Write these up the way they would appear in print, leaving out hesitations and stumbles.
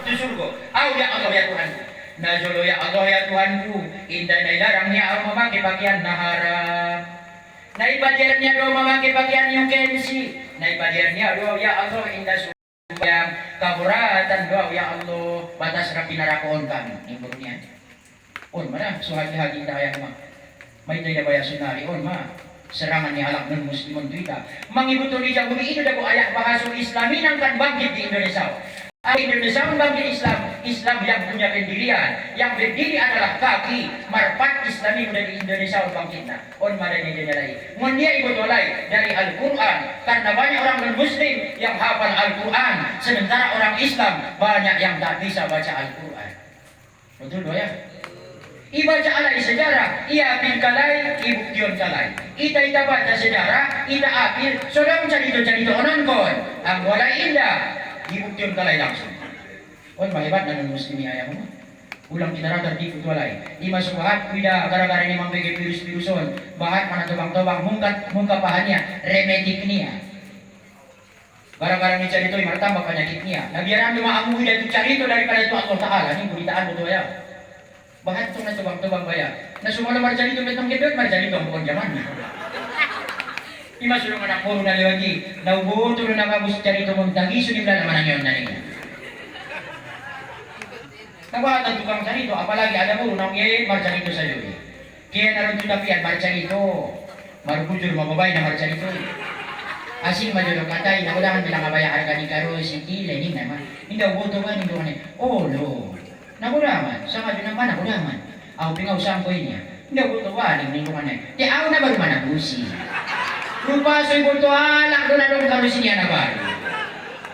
ke surga. Oh ya Allah ya Tuhanku. Najolo ya Allah ya Tuhanku. Indah na ilarangnya aku memakai pakaian haram. Naipadirnya do memakai pakaian yang kensi. Naipadirnya do ya Allah indah yang kaburatan do ya Allah batas rapi narakoon kami. Imburnya. On mana suhagi-hagi daya mah. May tayo baya sunari on ma. Serangan ni alak ng muslimon tuita. Mangibuto ni Jaburi ito dako ayak bahasa Islamin ang kan bangkit di Indonesia. Ang Indonesia ang bangkit Islam. Islam yang punya pendirian. Yang berdiri adalah kaki. Marpat Islami dari Indonesia ang bangkit na. On madani dia nilai. Ngon dia ibutolay dari Al-Quran. Karena banyak orang non-Muslim yang hafal Al-Quran. Sementara orang Islam banyak yang tak bisa baca Al-Quran. Betul doa ya? Ibaca alai sejarah, ia apil kalai, ibuktion kalai. Ita baca sejarah, ita apil, solang carito-carito ononkon. Ang walay indah, ibuktion kalay langsung. On mahebat na ng muslimi ayaw mo. Ulang kinaratar di kutwalay. Ima suhat, wida gara-gara ni mambege virus-viruson. Bahat mana tobang-tobang, mungkapahan niya, remedik niya. Gara-gara ni carito, martambak penyakit niya. Nabiaran lumaamuhi na itu carito daripada itu Allah Ta'ala. Ini beritaan betul ya. Bahat itong natubang-tubang baya. Na sumala marjali itong betong gebet, marjali itong bukong jaman. Ima sulong anak puro na liwagi. Naubuto na nakabus jari itong magdagi, sunibla naman ang yun na niya. Nabahat ang tukang jari ito, apalagi ada puro na ngayon, marjali ito sa'yo. Kaya naroon ito napian, marjali ito. Marupujur mababay na marjali ito. Asing majulong katay, naulangan bilang kabayaan ka ni Karo, si Lening naman. Hindi ubuto ka, hindi ka oh no. Nakulaman, sa kadyo naman nakulaman. Ako pingausang ko niya. Hindi ako tuwaling ng luman na. Di ako na baru manabusi. Rupa so'y bulto halak doon na doon karusin niya na baru.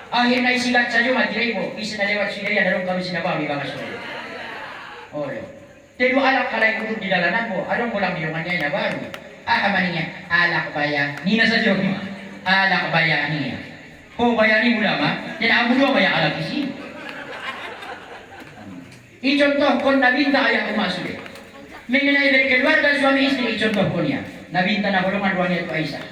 Ahir na isigat sa iyo, matiray mo. Isa na lewat siya yan na doon karusin na baru. Ika kasunod. Olo. Pero alak kalay ko doon didalanan mo. Anong mo lang nilungan niya na baru. Kamanin niya, alak baya. Nina sa Diyo mo. Alak baya niya. Kung bayani mo lama, tinaan mo doon baya alak isi. Icontoh kon nabinta ayah umasuli. Mengenai dari keluarga suami istri icontoh kon ya. Nabinta na golongan duanya itu Aisyah.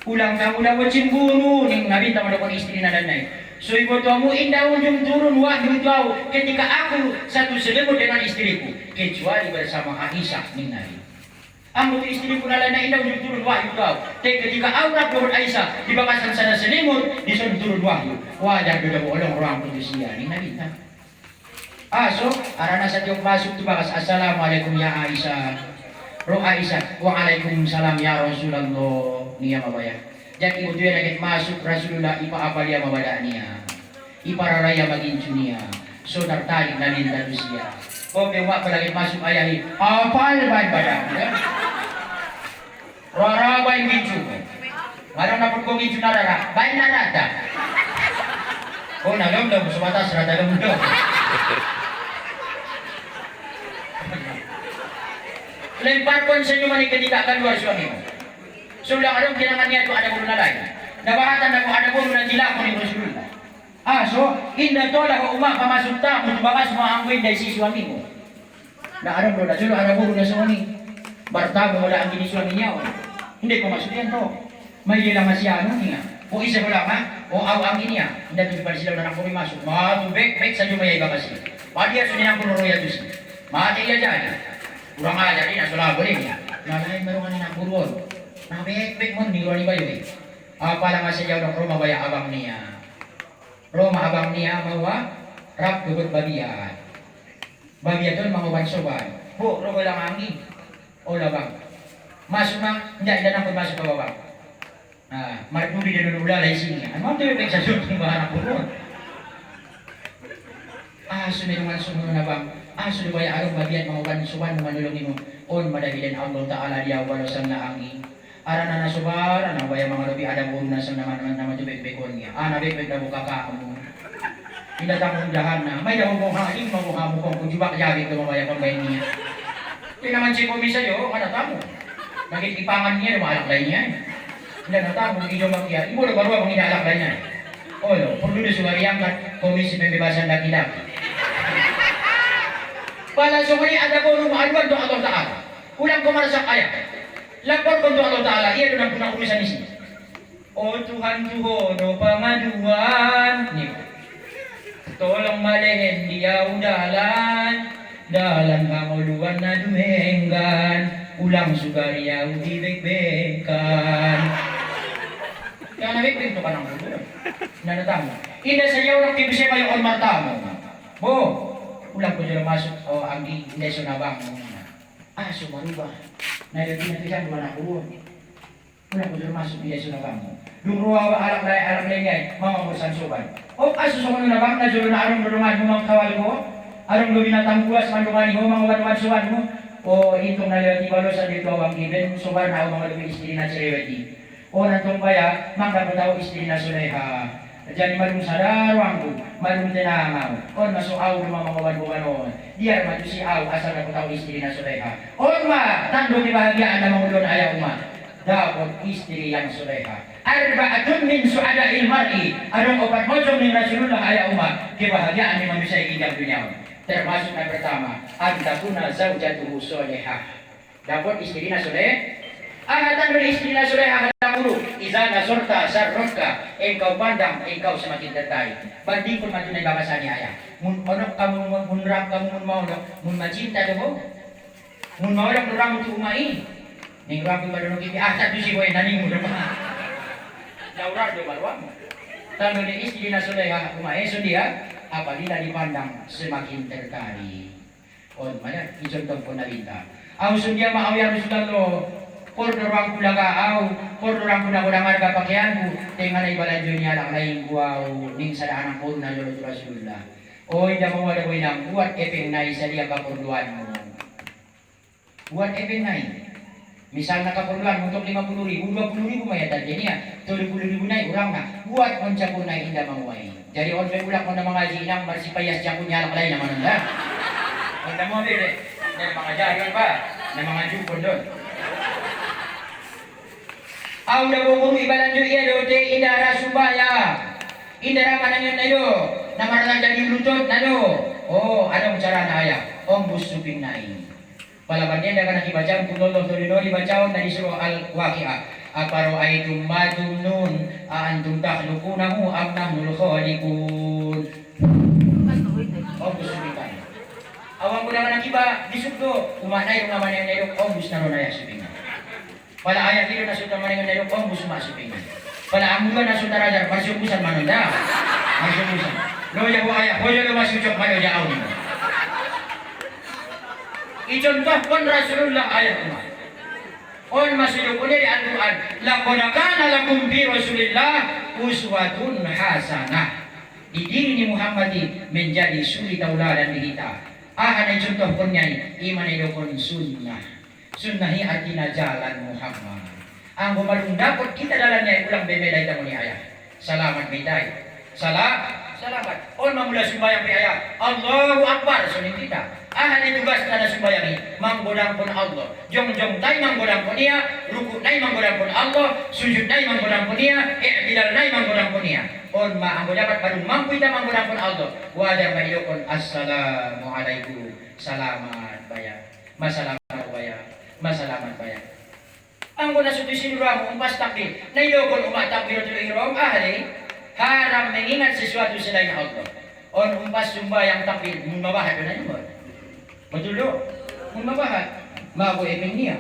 Ulang na ulang wajin guru ning nabinta mo kon istri na danay. So ibu tuamu indah ujung turun wahyu tahu ketika aku satu selimut dengan istriku kecuali bersama Aisyah ning nabi. Ambo istriku na na indah ujung turun wahyu tahu. Ketika aurat dengan Aisyah di bakasan sana selimut di sana turun wahyu. Wajar doda bolong orang putusia ning nabinta. So, arana sa tiyong pasok tu bakas. Assalamualaikum ya Aisyah. Roh Aisyah. Waalaikumsalam ya Rasulullah. Niya mabaya. Jadi utuya nagit masuk Rasulullah ipaapal ya mabada niya. Ipararaya maginsu niya. So, nartarik na linda siya. O, biwa pa lagit masuk ayahi. Apal ba bada? Rarabay ginsu. Marang na pagkong ginsu narara. Bayan narata. O, nalomdom. Sumatas rata lomdom. Lempar pun senyuman ketika keluar suamimu. Sudah kadang kirangan niya itu ada bulu lain. Nabahatan ako ada bulu na jila ko ni Rasulullah. So indah tola ko umah pamasok ta mo bakas mo ang dari si suamimu. Na ada bulu na sulo ada bulu na suami. Bartago wala ang gini suami niya. Hindi ko masukyan to. May ilang masya ano niya. O isa ko lang ha. O awang niya. Hindi to pala sila na ko masuk. Matubek sa jumaya iba kasi. Padiya sunin ang punuroya to siya. Mati iya jadi. Kurang aja ini nasolah boleh ya. Nalain baru kan nak buruan. Nah bek mon di luar bayu. Apa lang masih jauh rumah baya abang niya. Rumah abang niya bawa rap dubut babian. Babian tu mau bansoban. Bu, rogo lang angin. O labang. Masuk na, hindi na masuk ke bawah. Mardubi dia dulu lah sini. Ano tu bek sa sud ng bahan buruan. Sumirungan sumunod na bang? Sudah banyak arung bagian mahuban suban manulungi mo. On madahilan Allah Ta'ala dia walasan na angi. Arana na subar, anang bayang mga lubi ada buong nasa naman tubig-bikon niya. Nabik-bik na buka ka mo. Hinatang mong jahan na. May daw mong haling mamuha mo kung jubak jagit lumabaya kong bayan niya. Hindi naman si Kumi sa'yo, kanata mo. Nagikipangan niya, lumalaklay niya. Hindi natang mong iyo magkiya. Ibo na baruwa mong inalaklay niya. Olo, perlu disugariang kan komisi pembebasan laki-laki. Pala sumuli ada ko rumaaluan do Allah Ta'ala. Ulang ko marasak ayat. Lapor ko do Allah Ta'ala. Iya doon ang punakulisan isi. O Tuhan Tuhan, o pamaduan. Nih. Tolong malihin dia dalan, dalan panguluan na dumenggan, ulang sugariyaw ibig-bengkan. Kaya nabibig ito ka ng ulo. Nanatamo. Ina sa iyo ng kibisay kayo ang matamo. Bo, ulang ko dyan masuk o ang hindi sunabang mo na. Sumaruba. Nailatin na siya, buwan ako. Ulang ko dyan masuk hindi sunabang mo. Lumruwa ba alam ngay, mga kursan suban. O susunod na bang na julo na arong dulungan mo mga kawal mo? Arong luminatang buwas mandungan mo, mga wanuan suban mo? O itong nalilati balo sa dito ang given, subar na mga lumin istiri na sirewati. O nantong baya, mangkapataw istiri na suleha. Diyan malung sadarwang ko, malung tinamaw. O masuaw ng mga wanuan. Diyar matusi aw, asal na pataw istiri na suleha. O ma, tando kibahagiaan na mga ulon ayaw ma. Dapat istri yang suleha. Arba'atun min su'ada'il mar'i. Arong opat mojong ni Rasulullah ayaw ma. Kebahagiaan ni manusia hingga dunia. Termasuk yang pertama, antakuna zaujatuhu solehah. Dapat istri na soleh. Ahatan dari istri na solehah dahulu. Iza nasorta sarroka. Engkau pandang, engkau semakin tertarik. Banding pun matunay babasa ni ayah. Mun monok kamu, mun ram kamu, mun maulok. Mun macinta domo. Mun maulok nurang untuk umai. Ning rapi madunong kimi ahtat tu si boy naning mo naman. Laura do balwang. Tanto ni istri na soleha kumaeso dia, apabila dipandang semakin tertarik. On mana ijontong po na linta. Ang sundia maawian sudah lo, kordorang kulagaaw, kordorang kunakulangan kapakyanku, tengan ay baladyo niya lang laing guwaw, ning sadaan ang puro na lolo Rasulullah. O hindi mo wala boy nang buat epeng na isa dia kaporduan mo. Buat epeng na misal nakapuluan untuk 50.000, 20.000 mayatan niya, 30.000 na urang na, buat mencapur na indah manguai. Jadi on ulak mo na mga zinang marsipayas dyan kunya lang lain naman nanda. Huwag na mo bire, na mga jayon pa, na mga jupon doon. Aw na bukong ibalan doon iya doon, indara subaya, indara manangin na doon, na maralang jadi lutut na doon. Oh, anong cara na aya? Ombus suping na ini. Palabannya dia akan dibaca kulullah tulino dibaca dari surah Al-Waqi'ah. Aparo aitum madunun antum takhluqunahu am nahnu khaliqun. Ombus subikan. Awang mo naman ang iba disugdo umanay yung naman yung nayok ombus na ron ay subikan. Pala ayat dito na sudah man yung nayok ombus masubikan. Pala amulo na sudah rajar masubusan manunda. Masubusan. Lo ya bu ayat, ho yo masujok mayo jauh ni. Icontohkan Rasulullah ayat ini. On masuyukunnya di Al-Quran. Laqad kana lakum fi Rasulillah uswatun hasanah. Di diri Muhammadin menjadi suri tauladan di kita. Ana contohkannya iman idokon sunnah. Sunnahi artinya jalan Muhammad. Ang bumalung dapat kita dalamnya ulang bebeday tamu ni ayah. Salamat bedai. Salamat. On mamula sumbayang pi ayah. Allahu Akbar sunin kita. Ahan tugas na sumbayangi, manggodang pun Allah. Jong tay manggodang pun niya, ruku nay manggodang pun Allah, sujud nay manggodang pun niya, i'tidal nay manggodang pun niya. On ma ang dapat baru mampu kita manggodang pun Allah. Wajar ba idokon assalamualaikum. Salamat baya. Masalamat baya. Masalamat baya. Ang guna sutusin ruang umpas takbir. Na idokon umat takbiratul ihram ahli haram mengingat sesuatu selain Allah. On umpas sumbayang takbir membawahan na yun. Betul do? Kung mabahat, mago epeng niya,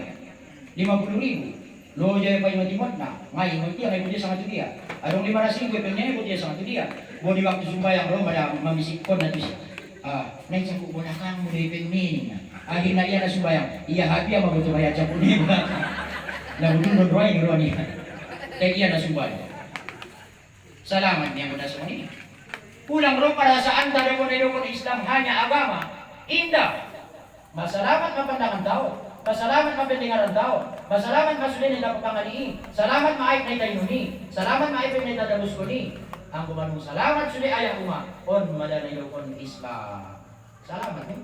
50.000. Lo jaya pa yung matimot na, ngayon magtiya, ngayon dia sangat dia. Adong 500 epeng niya, ngayon dia sangat dia. Bodi waktu sumbayang lo, pada mamisikon na to siya. Naik sa kubunakang mo na epeng niya. Akhir na iya na sumbayang, iya happy ang magutubaya siya po niya. Nagudun doa yung roh niya. Kaya iya na sumbayang. Salamat niya muna sa kanina. Pulang roh para sa anda na mo na Islam hanya agama. Indah. Masalamat mapandangan tao. Masalamat mapendingaran tao. Masalamat masulin na kapangaliin. Salamat maayip na itayununi. Salamat maayip na itadabus ko ni. Ang kumanong salamat suli ayah uma. On madanayo kon Islam. Salamat ni.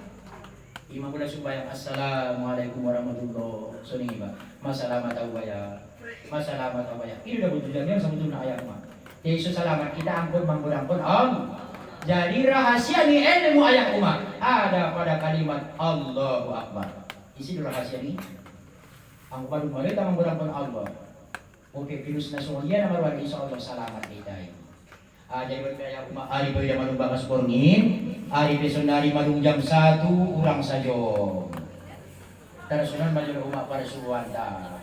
Imam mula sumbayang assalamualaikum warahmatullahi wabarakatuh. Masalamat awaya. Masalamat awaya. Ini udah butuh jaminan sama tuh na ayah uma. Yesus salamat kita ampun mangkun Allah. Jadi rahasia ni ilmu ayat umat ada pada kalimat Allahu Akbar. Isi rahasia ni. Ang baru mereka menggunakan Allah. Oke virus nasional nama luar insya Allah selamat kita. Jadi kaya ari boy da manumbakas porngin, ari pesonari malung jam 1 urang sajo. Terus sunan majul para suwanda.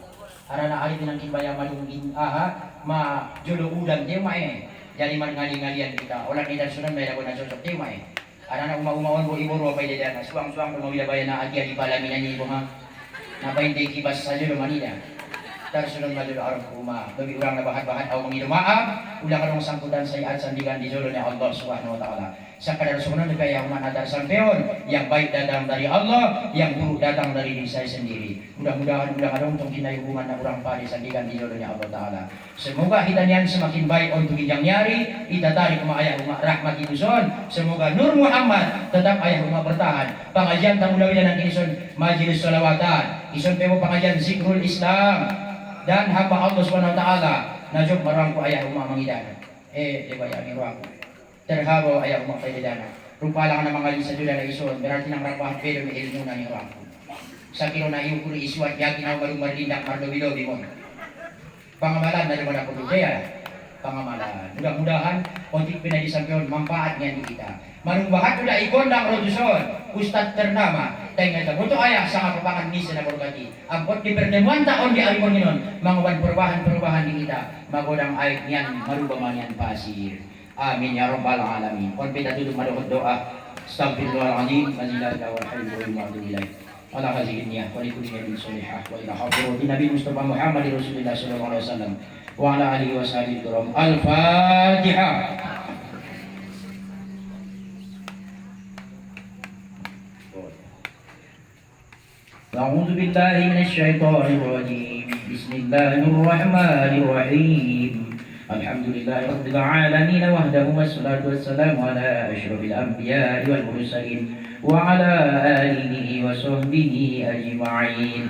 Arana ari tinangkin baya malungin ma jodo udang teu mae. Jadi man ngali-ngalian kita. Olah ni dan sunan baya ko na sosok teu mae. Arana uma-umaon bo iboro pa ida na suang-suang ko mawila baya na adia di palamin ni ko ha. Napaintay kibas sajo do manida. Darsulun majul arang kuma bagi orang na bahat-bahat au mangidu maaf ulang karong sangkutan saya sandigan di jodohnya Allah Subhanahu wa taala. Sakadar sunan kaya umat adar sampeon yang baik datang dari Allah, yang buruk datang dari diri saya sendiri. Mudah-mudahan ulang karong tong kinai hubungan na urang padi sandigan di jodohnya Allah taala. Semoga hitanian semakin baik untuk kijang nyari, ita tarik kuma ayah umat rahmat ituson. Semoga Nur Muhammad tetap ayah umat bertahan. Pengajian tamulawinan dan ison majelis sholawatan, ison pewo pengajian zikrul Islam. Dan hamba Allah Subhanahu wa taala najok marangku ayah umat mangidana. Debaya mirwaku. Terharu ayah umat paidana. Rupa lang na mga lisa dula na ison, berarti nang rapah pedo mi ilmu na mirwaku. Sa kiro na yung kuri isuat yakin na malung marindak mardobi-dobi mo. Pangamalan na naman ako dudaya. Pangamalan. Mudah-mudahan kontik pinadisampion manfaatnya di kita. Marumbahat udah ikon dang roduson. Ustad ternama. Tengah buto ayah sa kapapangan misa na berkati. Ampot di pertemuan taon di Arifon Ginon. Mangawan perubahan-perubahan di kita. Magodang ayat niyan marubaman yan pasir. Amin ya rabbal alamin. Kon kita duduk madukot doa. Astagfirullahaladzim. Mazilah wal hayyu wal ma'dubillah. Ala hazihinnya wa likulli bin solihah wa ila hadirati Nabi Mustafa Muhammad Rasulullah sallallahu alaihi wasallam wa ala alihi wa sahbihi kiram. Al-Fatihah. أعوذ بالله من الشيطان الرجيم بسم الله الرحمن الرحيم الحمد لله رب العالمين وحده والصلاة والسلام على أشرف الأنبياء والمرسلين وعلى آله وصحبه أجمعين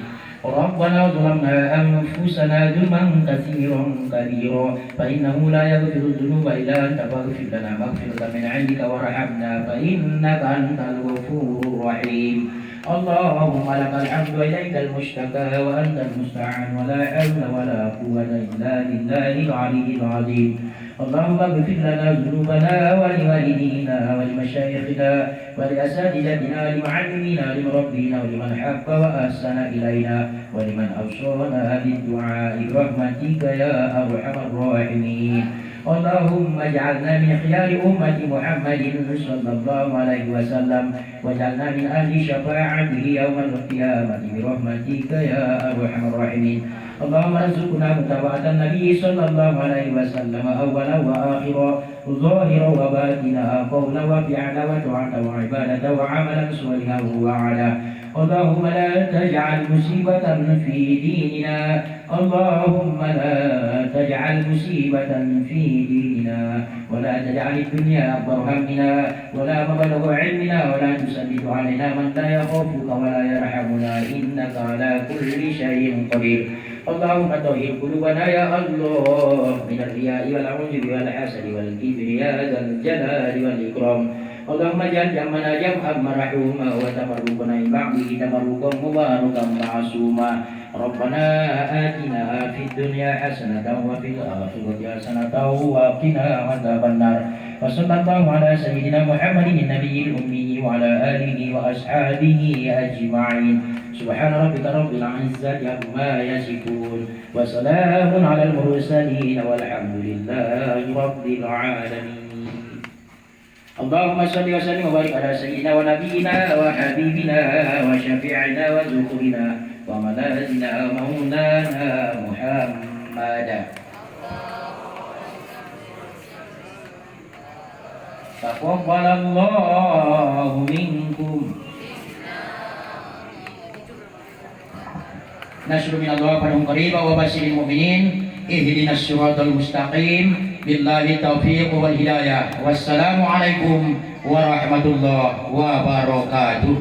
ربنا ظلمنا أنفسنا ظلما كثيرا كبيرا فإنه لا يغفر الذنوب إلا أنت فاغفر لنا مغفرة من عندك وارحمنا فإنك أنت الغفور الرحيم اللهم لك الحمد وإليك المشتكى وأنت المستعان ولا حول ولا قوة إلا بالله العلي العظيم اللهم اغفر لنا ذنوبنا ولوالدينا ولمشايخنا ولأساتذتنا ولمعلمينا ولمربينا ولمن حق وأحسن إلينا ولمن أوصانا بالدعاء برحمتك يا أرحم الراحمين اللهم اجعلنا من خيار أمة محمد صلى الله عليه وسلم واجعلنا من أهل شفاعته يوم القيامة برحمتك يا أرحم الراحمين اللهم ارزقنا متابعة النبي صلى الله عليه وسلم أولا وآخرا ظاهرا وباطنا قولا وفعلا وطاعة وعبادة وعملا صالحا وعلا اللهم لا تجعل مصيبة في ديننا اللهم لا تجعل مصيبة في ديننا ولا تجعل الدنيا أكبر همنا ولا مبلغ علمنا ولا تسلط علينا من لا يخافك ولا يرحمنا إنك على كل شيء قدير اللهم طهر قلوبنا يا الله من الرياء والعجب والحسد والكبر يا ذا الجلال والإكرام اللهم اجعل جمعنا جمعا مرحوما وتفرقنا من بعده تفرقا مباركا معصوما ربنا آتنا في الدنيا حسنة وفي الآخرة حسنة وقنا عذاب النار وصلى الله على سيدنا محمد النبي الأمي وعلى آله وأصحابه أجمعين سبحان ربك رب العزة عما يصفون وسلام على المرسلين والحمد لله رب العالمين اللهم صل وسلم وبارك على سيدنا ونبينا وحبيبنا وشفيعنا وذخرنا وملاذنا مولانا محمد تقبل الله منكم نشر من الله فلهم قريبا وبشر المؤمنين اهدنا الصراط المستقيم بالله التوفيق والهداية والسلام عليكم ورحمة الله وبركاته.